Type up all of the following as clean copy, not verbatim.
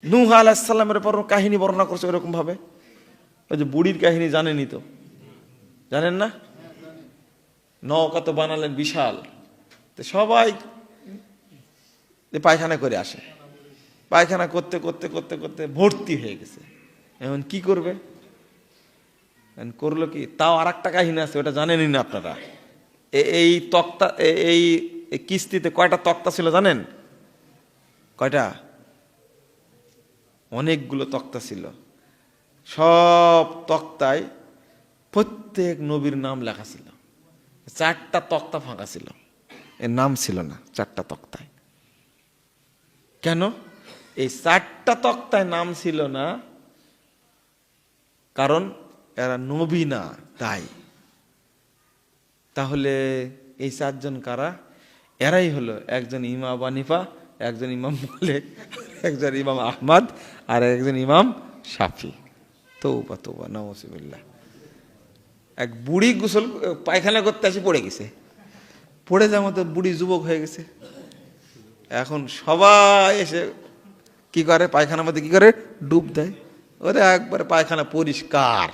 নূহ আলাইহিস সালামের পর কাহিনী বর্ণনা করছে ওরকম ভাবে। ওই যে বুড়ির কাহিনী জানেনই তো, জানেন না? নৌকা তো বানালেন বিশাল, তো সবাই পায়খানা করে আসে, পায়খানা করতে করতে করতে করতে ভর্তি হয়ে গেছে। এখন কি করবে? করলো কি, তাও আর একটা কাহিনী আছে, ওটা জানেনই না আপনারা। এই তক্তা, এই কিস্তিতে কয়টা তক্তা ছিল জানেন? কয়টা? অনেকগুলো তক্তা ছিল। সব তক্তায় প্রত্যেক নবীর নাম লেখা ছিল। 4টা তক্তা ফাঁকা ছিল, এর নাম ছিল না 4টা তক্তায়। কেন এই 4টা তক্তায় নাম ছিল না? কারণ এরা নবী না, তাই। তাহলে এই 4 জন কারা? এরাই হলো একজন ইমাম আবু হানিফা, একজন ইমাম মালিক, একজন ইমাম আহমদ, আর একজন ইমাম শাফি। তওবা তওবা, নাউজুবিল্লাহ। এক বুড়ি গোসল পায়খানা করতে আসি পড়ে গেছে, পড়ে যাওয়ার মতো বুড়ি যুবক হয়ে গেছে। এখন সবাই এসে কি করে, পায়খানার মধ্যে কি করে, ডুব দেয়। ওরে একবারে পায়খানা পরিষ্কার।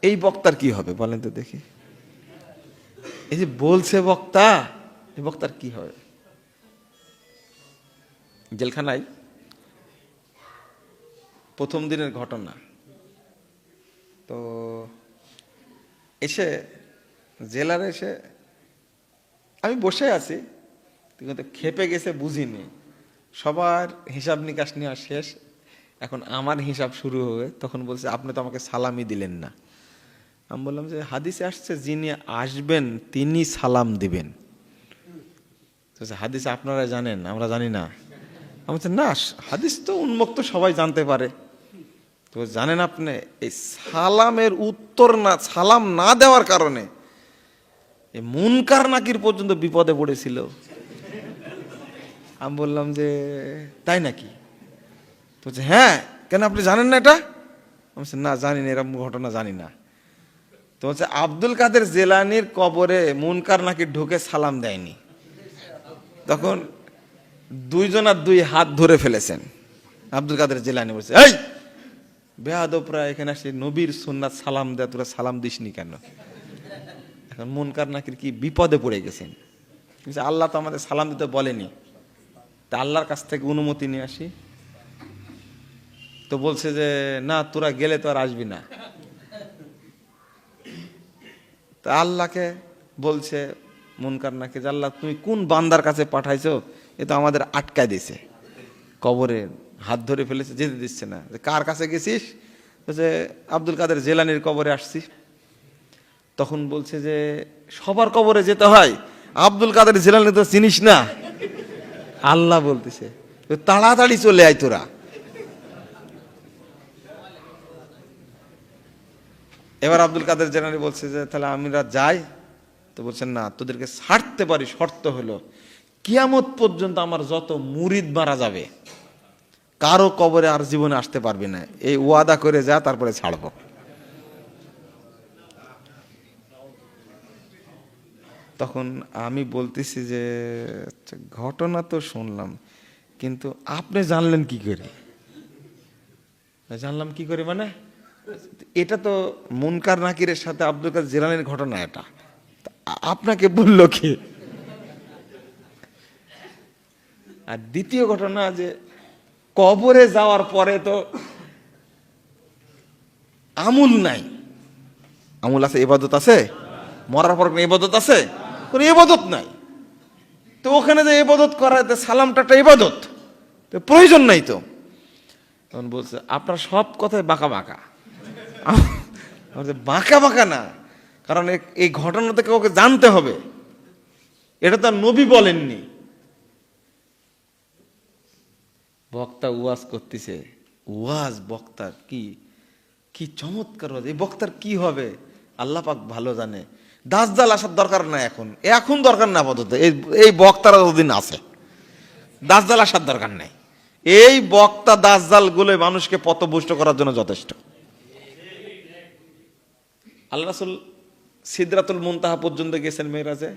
এই বক্তার কি হবে বলেন তো দেখি? এই যে বলছে বক্তা, এই বক্তার কি হবে? জেলখানায় প্রথম দিনের ঘটনা। তো এসে জেলার এসে আমি বসে আছি, কিন্তু খেপে গেছে বুঝিনি। সবার হিসাব নিকাশ নেওয়া শেষ, এখন আমার হিসাব শুরু হবে। তখন বলছে, আপনি তো আমাকে সালামই দিলেন না। আমি বললাম যে হাদিসে আসছে যিনি আসবেন তিনি সালাম দিবেন। হাদিস আপনারা জানেন, আমরা জানি না। আমি বলছি না, হাদিস তো উন্মুক্ত, সবাই জানতে পারে। তো জানেন আপনি এই সালামের উত্তর না, সালাম না দেওয়ার কারণে এই মুনকার নাকির পর্যন্ত বিপদে পড়েছিল। আমি বললাম যে তাই নাকি? তো বলছে হ্যাঁ, কেন আপনি জানেন না এটা? আমি বলছি না, জানি না, এরকম ঘটনা জানি না। তো হচ্ছে আব্দুল কাদের জেলানির কবরে মুনকার নাকির ঢুকে সালাম দেয়নি। তখন 2 জনার 2 হাত ধরে ফেলেছেন। আব্দুল কাদের জেলানি বলছে, এই বেয়াদবরা, এখানে আসে নবীর সুন্নাত সালাম দেয়, তোরা সালাম দিসনি কেন? এখন মুনকার নাকির কি বিপদে পড়ে গেছেন। আল্লাহ তো আমাদের সালাম দিতে বলেনি, তা আল্লাহর কাছ থেকে অনুমতি নিয়ে আসি। তো বলছে যে না, তোরা গেলে তো আর আসবি না। তা আল্লাহকে বলছে মুনকার নাকির, আল্লাহ তুমি কোন বান্দার কাছে পাঠাইছো, এ তো আমাদের আটকায় দিছে, কবরে হাত ধরে ফেলেছে, যেতে দিচ্ছে না। কার কাছে গেছিস? যে আব্দুল কাদের জেলানির কবরে আসছি। তখন বলছে যে সবার কবরে যেতে হয়, আব্দুল কাদের জেলানি তো চিনিস না। আল্লাহ বলতেছে তাড়াতাড়ি চলে আয় তোরা। এবার আব্দুল কাদের জেলানি বলছে যে তাহলে আমরা যাই। তো বলছেন না, তোদেরকে ছাড়তে পারি, শর্ত হলো কিয়ামত পর্যন্ত আমার যত মুরিদ মারা যাবে কারো কবরে আর জীবনে আসতে পারবে না, এই ওয়াদা করে যা, তারপরে ছাড়বো। তখন আমি বলতেছি যে ঘটনা তো শুনলাম, কিন্তু আপনি জানলেন কি করে? জানলাম কি করে মানে, এটা তো মুনকার নাকিরের সাথে আব্দুল কাদের জিলানীর ঘটনা, এটা আপনাকে বলল কি? আর দ্বিতীয় ঘটনা যে কবরে যাওয়ার পরে তো আমুল নাই। আমুল আছে, ইবাদত আছে? মরার পর কোনো ইবাদত আছে? কোনো ইবাদত নাই। তো ওখানে যে ইবাদত করা, সালামটা একটা ইবাদত, তো প্রয়োজন নাই। তো তখন বলছে আপনার সব কথাই বাঁকা বাঁকা। বাঁকা বাঁকা না, কারণ এই ঘটনা থেকে ওকে জানতে হবে, এটা তো নবী বলেননি। বক্তা ওয়াজ করতেছে, ওয়াজ বক্তার কি কি চমৎকার ওয়াজ। এই বক্তার কি হবে আল্লাহ পাক ভালো জানে। দাজ্জাল আসার দরকার না, এখন দরকার না আপাতত। এই বক্তারা যতদিন আছে, দাজ্জাল আসার দরকার নাই। এই বক্তা দাজ্জাল গুলো মানুষকে পথভ্রষ্ট করার জন্য যথেষ্ট। আল্লাহ রাসূল সিদরাতুল মুনতাহা পর্যন্ত গেছেন মেরাজে,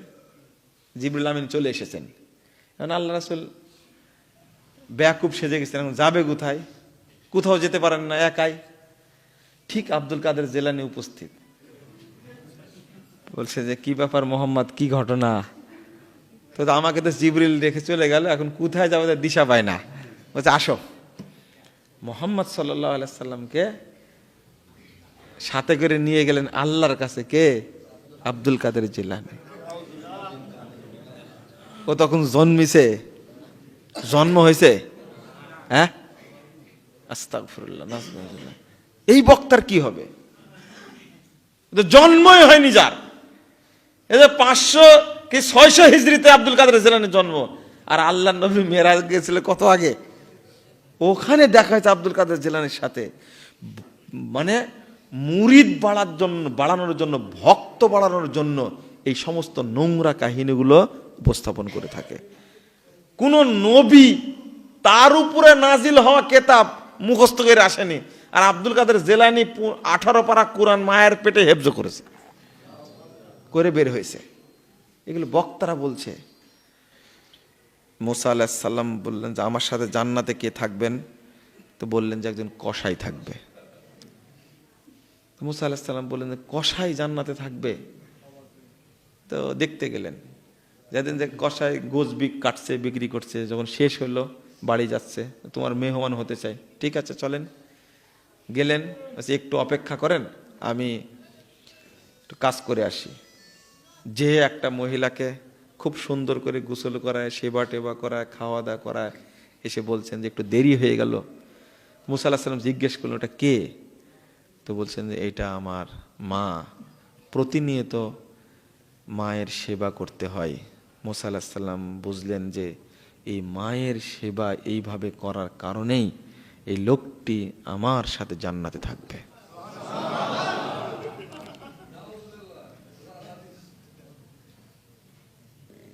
জিবরিল আমিন চলে এসেছেন। এখন আল্লাহ রাসূল বেয়াকুব সেজে গেছেন, এখন যাবে কোথায়? কোথাও যেতে পারেন না, একাই। ঠিক আব্দুল কাদের জেলানি উপস্থিত, বলছে যে কি ব্যাপার মোহাম্মদ, কি ঘটনা? তো আমাকে তো জিবরিল রেখে চলে গেল, এখন কোথায় যাবো দিশা পায় না। বলছে আসো। মোহাম্মদ সাল্লাল্লাহু আলাইহি সাল্লামকে সাথে করে নিয়ে গেলেন আল্লাহর কাছে। কে? আব্দুল কাদের জিলানী। ও তখন জন্মিছে, জন্ম হয়েছে? হ্যাঁ, আস্তাগফিরুল্লাহ, নাউজুবিল্লাহ। এই বক্তার কি হবে? জন্মই হয়নি যার। এই যে 500 কি 600 হিজরিতে আব্দুল কাদের জিলানীর জন্ম, আর আল্লাহর নবী মেরাজ গিয়েছিল কত আগে। ওখানে দেখা হয়েছে আব্দুল কাদের জিলানীর সাথে। মানে মুরিদ বাড়ানোর জন্য, ভক্ত বাড়ানোর জন্য এই সমস্ত নোংরা কাহিনীগুলো উপস্থাপন করে থাকে। কোন নবী তার উপরে নাজিল হওয়া কেতাব মুখস্থ করে আসেনি, আর আব্দুল কাদের জিলানী 18 পারা কোরআন মায়ের পেটে হেফজ করেছে, করে বের হয়েছে। এগুলো বক্তারা বলছে। মুসা আলাইহিস সালাম বললেন যে আমার সাথে জান্নাতে কে থাকবেন? তো বললেন যে একজন কসাই থাকবে। মুসা আলাইহিস সালাম বললেন যে কসাই জান্নাতে থাকবে? তো দেখতে গেলেন, যেদিন যে কসাই গোশ কাটছে, বিক্রি করছে, যখন শেষ হলো বাড়ি যাচ্ছে, তোমার মেহমান হতে চাই, ঠিক আছে চলেন। গেলেন, একটু অপেক্ষা করেন, আমি একটু কাজ করে আসি। যে একটা মহিলাকে খুব সুন্দর করে গোসল করায়, সেবা টেবা করায়, খাওয়া দাওয়া করায়, এসে বলছেন যে একটু দেরি হয়ে গেল। মুসা আলাইহিস সালাম জিজ্ঞেস করলেন ওটা কে? তো বলছেন যে এটা আমার মা, প্রতিনিয়ত মায়ের সেবা করতে হয়। মুসা আলাইহিস সালাম বুঝলেন যে এই মায়ের সেবা এইভাবে করার কারণেই এই লোকটি আমার সাথে জান্নাতে থাকবে।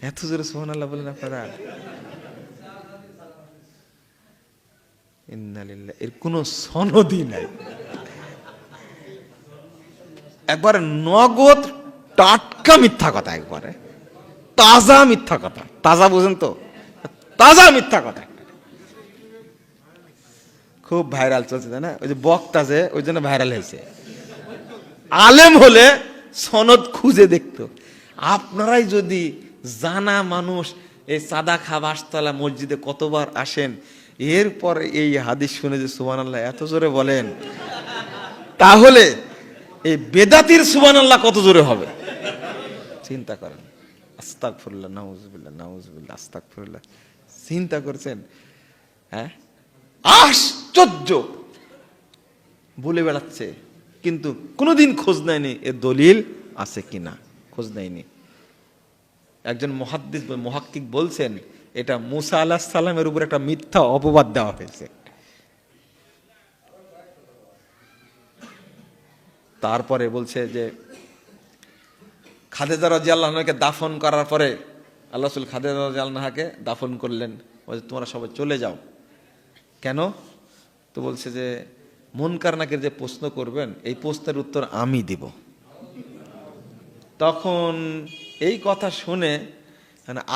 এত জোরে সুবহানাল্লাহ বলেন আপনারা। ইন্নালিল্লাহ, এর কোনো সনদই নাই। একবারে নগদ টাটকা মিথ্যা কথা, একবারে তাজা মিথ্যা কথা। তাজা বুঝেন তো? তাজা মিথ্যা কথা। খুব ভাইরাল চলছে, তাই না? ওই যে বক্তা, যে ওই জন্য ভাইরাল হয়েছে। আলেম হলে সনদ খুঁজে দেখতো। আপনারাই যদি জানা মানুষ, এই সাদা খাবাসতলা মসজিদে কতবার আসেন, এরপর এই হাদিস শুনে যে সুবহানাল্লাহ এত জোরে বলেন, তাহলে এই বেদাতির সুবহানাল্লাহ কত জোরে হবে চিন্তা করেন। আস্তাগফিরুল্লাহ, নাউজুবিল্লাহ, নাউজুবিল্লাহ, আস্তাগফিরুল্লাহ। চিন্তা করছেন? হ্যাঁ, আশ্চর্য বলে বেড়াচ্ছে, কিন্তু কোনোদিন খোঁজ নেয়নি এর দলিল আছে কিনা, খোঁজ নেয়নি। একজন মুহাদ্দিস মুহাক্কিক বলছেন এটা মুসা আলাইহিস সালামের উপর একটা মিথ্যা অপবাদ দেওয়া হয়েছে। তারপরে বলছে যে খাদিজা রাদিয়াল্লাহু আনহাকে দাফন করার পরে আল্লাহ রাসূল খাদিজা রাদিয়াল্লাহু আনহাকে দাফন করলেন। বলছে তোমরা সবাই চলে যাও। কেন? তো বলছে যে মুনকার নাকির যে প্রশ্ন করবেন, এই প্রশ্নের উত্তর আমি দিব। তখন এই কথা শুনে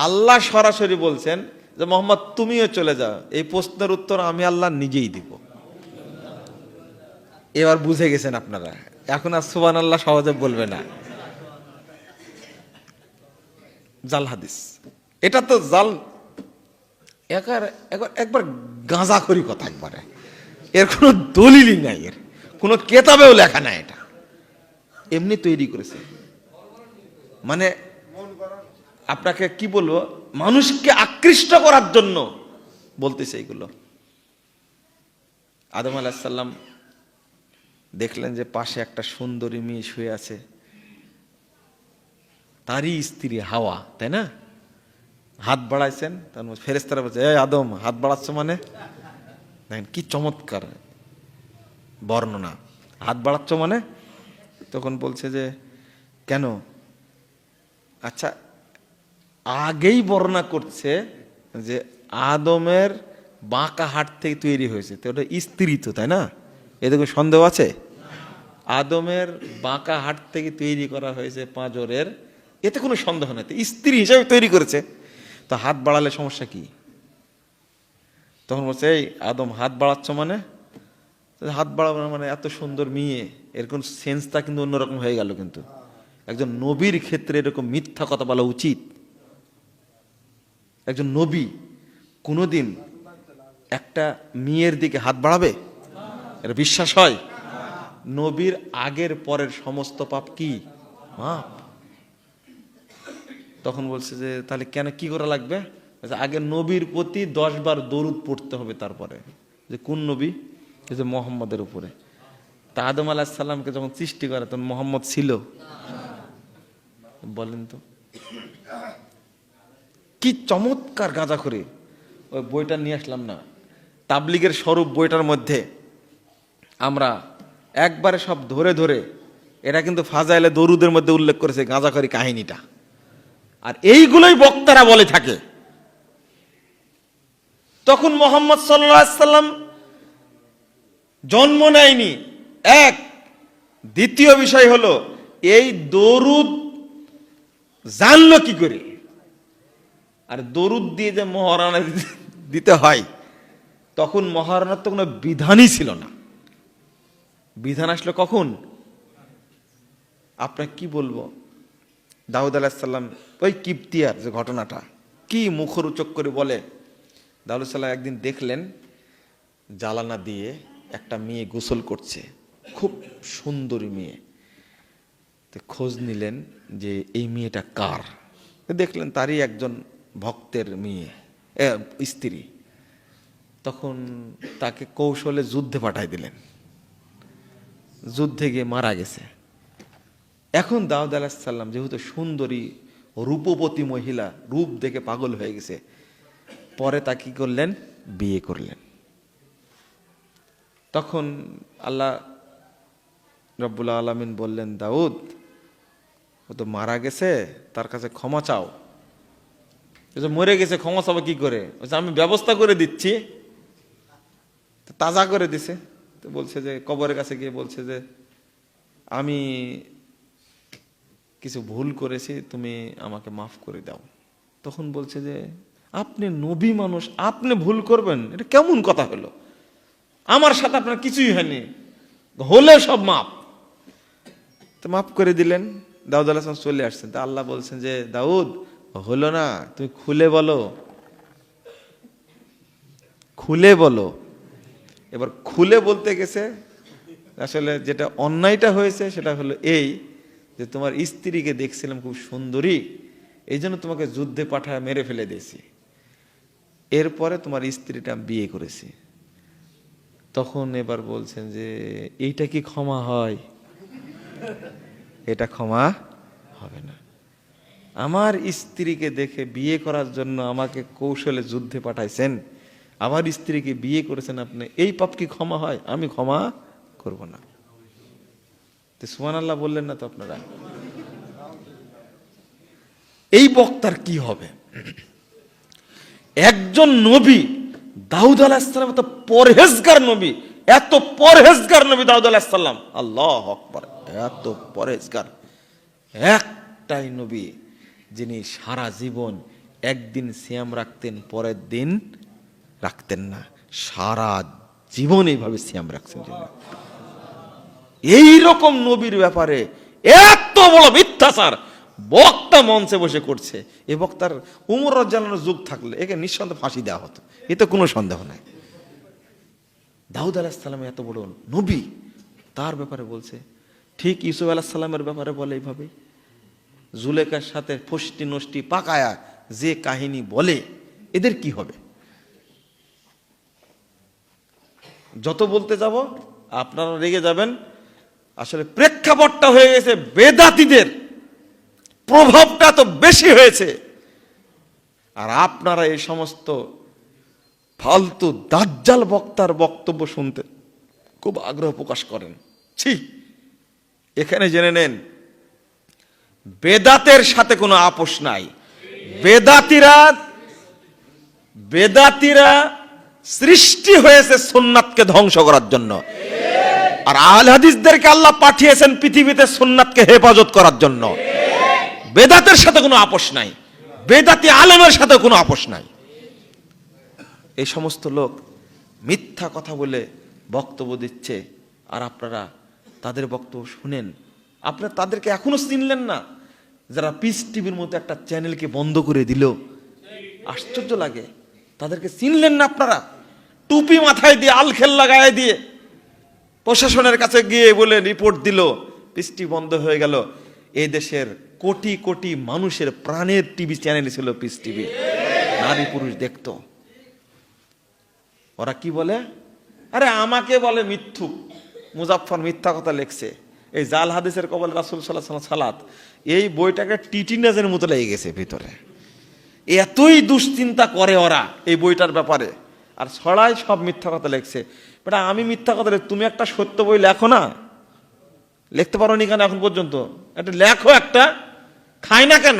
আল্লাহ সরাসরি বলছেন যে মোহাম্মদ তুমিও চলে যাও, এই প্রশ্নের উত্তর আমি আল্লাহ নিজেই দিব। এবার বুঝে গেছেন আপনারা, এখন আর সুবহানাল্লাহ সহজে বলবে না। জাল হাদিস, এটা তো জাল, একবার গাঁজাখড়ি কথা, একবারে এর কোনো দলিলই নাই, এর কোনো কেতাবেও লেখা নাই, এটা এমনি তৈরি করেছে। মানে আপনাকে কি বলবো, মানুষকে আকৃষ্ট করার জন্য বলতেছে এগুলো। আদম আলাইহিস সালাম দেখলেন যে পাশে একটা সুন্দরী মেয়ে শুয়ে আছে, তারই স্ত্রী হাওয়া, তাই না? হাত বাড়াইছেন, তার মধ্যে ফেরেশতারা বলছে এই আদম হাত বাড়াচ্ছ মানে? দেখেন কি চমৎকার বর্ণনা, হাত বাড়াচ্ছ মানে? তখন বলছে যে কেন? আচ্ছা, আগেই বর্ণনা করছে যে আদমের বাঁকা হাত থেকে তৈরি হয়েছে, তো ওটা স্ত্রী তো, তাই না? এতে কোনো সন্দেহ আছে? আদমের বাঁকা হাত থেকে তৈরি করা হয়েছে পাঁজরের, এতে কোনো সন্দেহ নেই, স্ত্রী হিসাবে তৈরি করেছে। তো হাত বাড়ালে সমস্যা কি? তখন বলছে, এই আদম হাত বাড়াচ্ছ মানে? হাত বাড়াবো মানে এত সুন্দর মেয়ে, এরকম সেন্সটা কিন্তু অন্যরকম হয়ে গেল। কিন্তু একজন নবীর ক্ষেত্রে এরকম মিথ্যা কথা বলা উচিত? একজন নবী কোনোদিন একটা মেয়ের দিকে হাত বাড়াবে? এটা বিশ্বাস হয়? নবীর আগের পরের সমস্ত পাপ কি মাপ। তখন বলছে যে তাহলে কেন কি করা লাগবে? আগে নবীর প্রতি 10 বার দরুদ পড়তে হবে। তারপরে যে কোন নবী? যে মোহাম্মদের উপরে। তা আদম আলাইহিস সালামকে যখন সৃষ্টি করে তখন মোহাম্মদ ছিল? বলেন তো কি চমৎকার গাঁজা করে ওই বইটা নিয়ে আসলাম না, তাবলিগের স্বরূপ বইটার মধ্যে আমরা একবারে সব ধরে ধরে, এটা কিন্তু ফাজাইলে দরুদের মধ্যে উল্লেখ করেছে গাঁজাখড়ি কাহিনীটা। আর এইগুলোই বক্তারা বলে থাকে। তখন মুহাম্মদ সাল্লাল্লাহু আলাইহি সাল্লাম জন্ম নেয়নি, এক। দ্বিতীয় বিষয় হলো এই দরুদ জানলো কি করে? আর দরুদ দিয়ে যে মহারানা দিতে হয়, তখন মহারানার তো কোনো বিধানই ছিল না। বিধান আসলো কখন? আপনাকে কি বলবো, দাউদ আলাইহিস সালাম ওই কিপ্তিয়ার যে ঘটনাটা কি মুখরোচক করে বলে। দাউদ আলাইহিস সালাম একদিন দেখলেন জালানা দিয়ে একটা মেয়ে গোসল করছে, খুব সুন্দরী মেয়ে। তো খোঁজ নিলেন যে এই মেয়েটা কার। দেখলেন তারই একজন ভক্তের মেয়ে, স্ত্রী। তখন তাকে কৌশলে যুদ্ধে পাঠাই দিলেন, যুদ্ধে গিয়ে মারা গেছে। এখন দাউদ আলাইহিস সালাম যেহেতু সুন্দরী রূপবতী মহিলা, রূপ দেখে পাগল হয়ে গেছে, পরে তা কি করলেন? বিয়ে করলেন। তখন আল্লাহ রব্বুল আলামিন বললেন, দাউদ ও তো মারা গেছে, তার কাছে ক্ষমা চাও। মরে গেছে, ক্ষমা চাবো কি করে? আমি ব্যবস্থা করে দিচ্ছি। তাজা করে দিছে। তো বলছে যে কবরের কাছে গিয়ে বলছে যে আমি কিছু ভুল করেছি, তুমি আমাকে মাফ করে দাও। তখন বলছে যে আপনি নবী মানুষ, আপনি ভুল করবেন? এটা কেমন কথা হলো? আমার সাথে আপনার কিছুই হয়নি, হলে সব মাপ। তো মাফ করে দিলেন। দাউদ আলাইহিস সালাম চলে আসছেন। তা আল্লাহ বলছেন যে দাউদ হলো না, তুমি খুলে বলো, খুলে বলো। এবার খুলে বলতে গেছে, আসলে যেটা অন্যায়টা হয়েছে সেটা হলো এই যে তোমার স্ত্রীকে দেখছিলাম খুব সুন্দরী, এই জন্য তোমাকে যুদ্ধে পাঠায় মেরে ফেলে দিয়েছি। এরপরে তোমার স্ত্রীটা বিয়ে করেছি। তখন এবার বলছেন যে এইটা কি ক্ষমা হয়? এটা ক্ষমা হবে না। আমার স্ত্রীকে দেখে বিয়ে করার জন্য আমাকে কৌশলে যুদ্ধে পাঠাইছেন, আমার স্ত্রীকে বিয়ে করেছেন আপনি, এই পাপ কি ক্ষমা হয়? আমি ক্ষমা করব না। তো সুবহানাল্লাহ বললেন না তো আপনারা? এই বক্তার কি হবে? একজন নবী দাউদ আলাইহিস সালাম এত পরহেজগার নবী, এত পরহেজগার নবী দাউদ আলাইহিস সালাম, আল্লাহু আকবার, এত পরহেজগার একটাই নবী যিনি সারা জীবন একদিন সিয়াম রাখতেন, পরের দিন রাখতেন না, সারা জীবন এইভাবে সিয়াম রাখছেন। এই রকম নবীর ব্যাপারে এত বড় মিথ্যাচার বক্তা মঞ্চে বসে করছে। এই বক্তার উমর রাদিয়াল্লাহু আনহুর যুগ থাকলে একে নিঃসন্দেহে ফাঁসি দেওয়া হতো, এতে কোনো সন্দেহ নাই। দাউদ আলাইহিস সালাম এত বড় নবী, তার ব্যাপারে বলছে। ঠিক ইউসুফ আলাইহিস সালামের ব্যাপারে বলে এইভাবে। জুলেখার সাথে ফষ্টি নষ্টি পাকায়া যে কাহিনী বলে, এদের কি হবে? যত বলতে যাব আপনারা রেগে যাবেন। আসলে প্রেক্ষাপটটা হয়ে গেছে বেদাতীদের, প্রভাবটা তো বেশি হয়েছে। আর আপনারা এই সমস্ত ফালতু দাজ্জাল বক্তার বক্তব্য শুনতে খুব আগ্রহ প্রকাশ করেন। ছি, এখানে জেনে নেন বেদাতের সাথে কোনো আপোষ নাই। বেদাতীরা সৃষ্টি হয়েছে সুন্নাতকে ধ্বংস করার জন্য, আর আহলে হাদিসদেরকে আল্লাহ পাঠিয়েছেন পৃথিবীতে সুন্নাতকে হেফাজত করার জন্য। বেদাতের সাথে কোনো আপোষ নাই, বেদাতি আলেমের সাথে কোনো আপোষ নাই। এই সমস্ত লোক মিথ্যা কথা বলে বক্তব্য দিচ্ছে, আর আপনারা তাদের বক্তব্য শুনেন। আপনারা তাদেরকে এখনো চিনলেন না, যারা পিস টিভির মতো একটা চ্যানেলকে বন্ধ করে দিল। আশ্চর্য লাগে, তাদেরকে চিনলেন না আপনারা। টুপি মাথায় দিয়ে আলখেল লাগায় দিয়ে প্রশাসনের কাছে গিয়ে বলে রিপোর্ট দিল, পিস টিভি বন্ধ হয়ে গেল। এই দেশের কোটি কোটি মানুষের প্রাণের টিভি চ্যানেল ছিল পিস টিভি, নারী পুরুষ দেখতো। ওরা কি বলে, আরে আমাকে বলে মিথ্যুক, মুজাফফর মিথ্যা কথা লেখছে, এই জাল হাদিসের কবল রাসূল সাল্লাল্লাহু আলাইহি ওয়াসাল্লাম সালাত, এই বইটাকে টিটিনাজের মতো লেগে গেছে ভিতরে। এতই দুশ্চিন্তা করে ওরা এই বইটার ব্যাপারে, আর ছড়াই সব মিথ্যা কথা লেখছে। বেটা আমি মিথ্যা কথা লেখ, তুমি একটা সত্য বই লেখো না, লিখতে পারো নি কেন এখন পর্যন্ত? একটা লেখো, একটা খায় না কেন?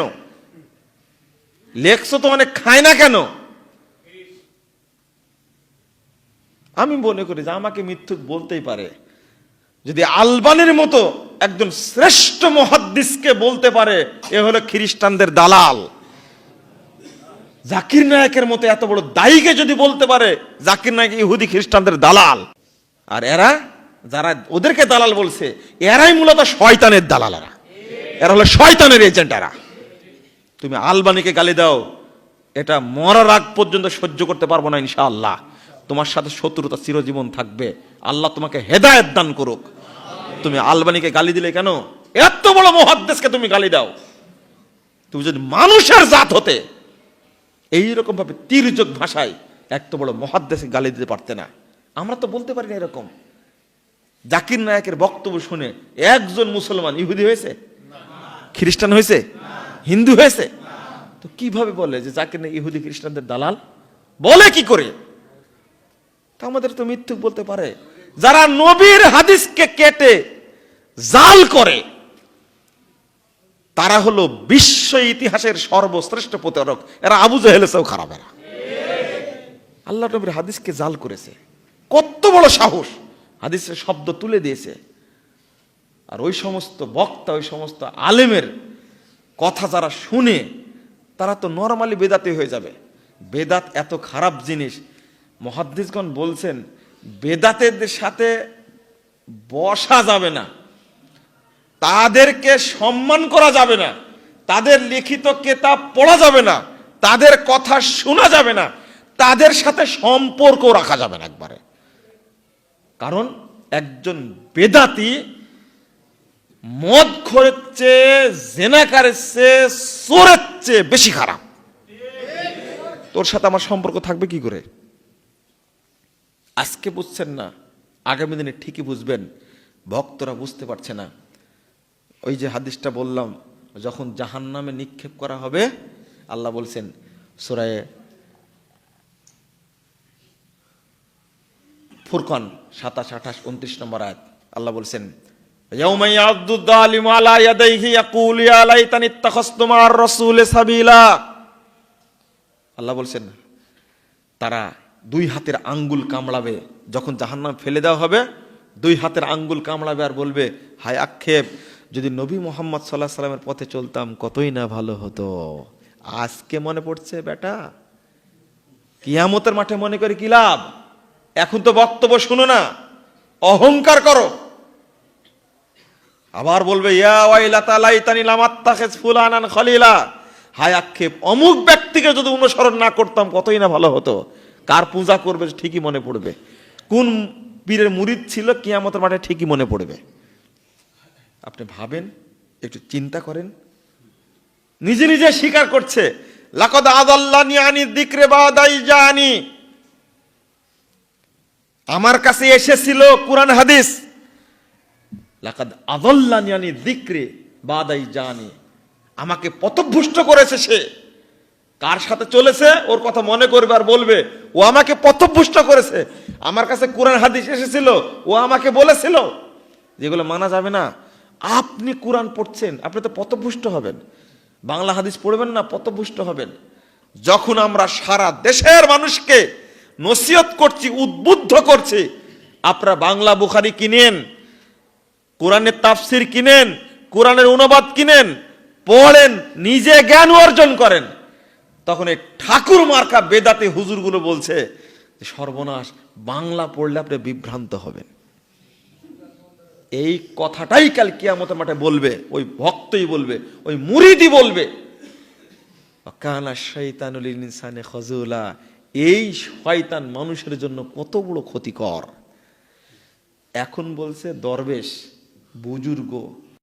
লেখছো তো অনেক, খায় না কেন? আমি মনে করি যে আমাকে মিথ্যুক বলতেই পারে যদি আলবানির মতো একজন শ্রেষ্ঠ মুহাদ্দিসকে বলতে পারে এ হলো খ্রিস্টানদের দালাল। জাকির নায়েকের মতো এত বড় দায়ীকে যদি বলতে পারে জাকির নায়েক ইহুদি খ্রিস্টানদের দালাল, আর এরা যারা ওদেরকে দালাল বলছে এরাই মূলত শয়তানের দালাল, এরা হলো শয়তানের এজেন্ট। এরা তুমি আলবানিকে গালি দাও, এটা মরার আগ পর্যন্ত সহ্য করতে পারবো না ইনশাআল্লাহ। তোমার সাথে শত্রুতা চিরজীবন থাকবে। আল্লাহ তোমাকে হেদায়েত দান করুক। তুমি আলবানিকে গালি দিলে কেন? এত বড় মুহাদ্দিসকে তুমি গালি দাও। তুমি যদি মানুষের জাত হতে এইরকম ভাবে তির্যক ভাষায় এত বড় মুহাদ্দিসকে গালি দিতে পারতে না। আমরা তো বলতে পারি না এরকম। জাকির নায়েকের বক্তব্য শুনে একজন মুসলমান ইহুদি হয়েছে? খ্রিস্টান হয়েছে? হিন্দু হয়েছে? তো কিভাবে বলে যে জাকির নায়েক ইহুদি খ্রিস্টানদের দালাল? বলে কি করে? তা আমাদের তো মিথ্যুক বলতে পারে। যারা নবীর হাদিসকে কেটে জাল করে তারা হলো বিশ্ব ইতিহাসের সর্বশ্রেষ্ঠ প্রতারক। এরা আবু জাহেলের চেয়েও খারাপ। এরা আল্লাহ নবীর হাদিসকে জাল করেছে। কত বড় সাহস! হাদিসের শব্দ তুলে দিয়েছে। আর ওই সমস্ত বক্তা, ওই সমস্ত আলেমের কথা যারা শুনে তারা তো নরমালি বেদাতি হয়ে যাবে। বেদাত এত খারাপ জিনিস, মুহাদ্দিসগণ বলছেন বেদাতের সাথে বসা যাবে না, তাদেরকে সম্মান করা যাবে না, তাদের লিখিত কিতাব পড়া যাবে না, তাদের কথা শোনা যাবে না, তাদের সাথে সম্পর্ক রাখা যাবে না একবারে। কারণ একজন বেদাতি মদ খোরের চেয়ে, জেনাকারের চেয়ে, চোরের চেয়ে বেশি খারাপ। তোর সাথে আমার সম্পর্ক থাকবে কি করে? আজকে বুঝছেন না, আগামী দিনে ঠিকই বুঝবেন। ভক্তরা বুঝতে পারছে না। ওই যে হাদিসটা বললাম, যখন জাহান্নামে নিক্ষেপ করা হবে, আল্লাহ বলছেন সূরা ফুরকান 27, 28, 29 নম্বর আয়াত, আল্লাহ বলছেন ইয়াউমা ইয়াদু যালিমু আলা ইয়াদাইহি ইয়াকুলু ইয়া লাইতানি ইত্তাখাযতু মা'আর রাসূলি সাবিলা। আল্লাহ বলছেন তারা দুই হাতের আঙ্গুল কামড়াবে। যখন জাহান্নামে ফেলে দেওয়া হবে, দুই হাতের আঙ্গুল কামড়াবে আর বলবে হায় আক্ষেপ, যদি নবী মুহাম্মদ সাল্লাল্লাহু আলাইহি সাল্লামের পথে চলতাম কতই না ভালো হতো। আজকে মনে পড়ছে বেটা, কিয়ামতের মাঠে মনে করে কি লাভ? এখন তো বক্তব্য শুনো না, অহংকার করো। আবার বলবে ইয়া ওয়াইলাতা লাইতানি লাম আত্তাখিজ ফুলানান খলিলা, হায় আক্ষেপ, অমুক ব্যক্তিকে যদি অনুসরণ না করতাম কতই না ভালো হতো। কার পূজা করবে ঠিকই মনে পড়বে, কোন পীরের মুরিদ ছিল কিয়ামতের মাঠে ঠিকই মনে পড়বে। আপনি ভাবেন, একটু চিন্তা করেন। নিজে নিজে স্বীকার করছে লাকাদ আযাল্লানি আনি যিকরি বাদাই জানি, আমার কাছে এসেছিল কোরআন হাদিস। লাকাদ আযাল্লানি আনি যিকরি বাদাই জানি, আমাকে পথভ্রষ্ট করেছে সে। কার সাথে চলেছে ওর কথা মনে করবে আর বলবে ও আমাকে পথভ্রষ্ট করেছে। আমার কাছে কোরআন হাদিস এসেছিল, ও আমাকে বলেছিল, যেগুলো মানা যাবে না। আপনি কোরআন পড়ছেন, আপনি তো পথভ্রষ্ট হবেন। বাংলা হাদিস পড়বেন না, পথভ্রষ্ট হবেন। যখন আমরা সারা দেশের মানুষকে নসিহত করছি, উদ্বুদ্ধ করছি, আপনারা বাংলা বুখারী কিনেন, কোরআনের তাফসির কিনেন, কোরআনের অনুবাদ কিনেন, পড়েন, নিজে জ্ঞান অর্জন করেন, তখন এই ঠাকুর মার্কা বেদাতি হুজুরগুলো বলছে সর্বনাশ, বাংলা পড়লে আপনি বিভ্রান্ত হবেন। এই কথাটাই কাল কিয়ামতের মাঠে বলবে, ওই ভক্তই বলবে, ওই মুরিদই বলবে, কানা শয়তানুল ইনসানে খাজুলা, এই শয়তান মানুষের জন্য কত বড় ক্ষতিকর। এখন বলছে দরবেশ, বুজুর্গ,